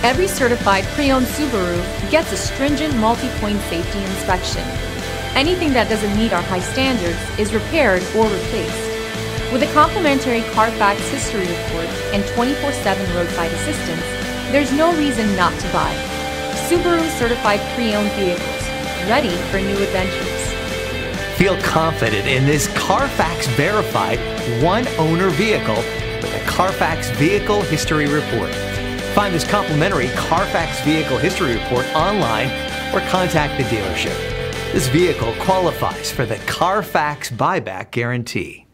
Every certified pre-owned Subaru gets a stringent multi-point safety inspection. Anything that doesn't meet our high standards is repaired or replaced. With a complimentary Carfax history report and 24/7 roadside assistance, there's no reason not to buy. Subaru certified pre-owned vehicles, ready for new adventures. Feel confident in this Carfax verified one-owner vehicle with a Carfax Vehicle History Report. Find this complimentary Carfax Vehicle History Report online or contact the dealership. This vehicle qualifies for the Carfax Buyback Guarantee.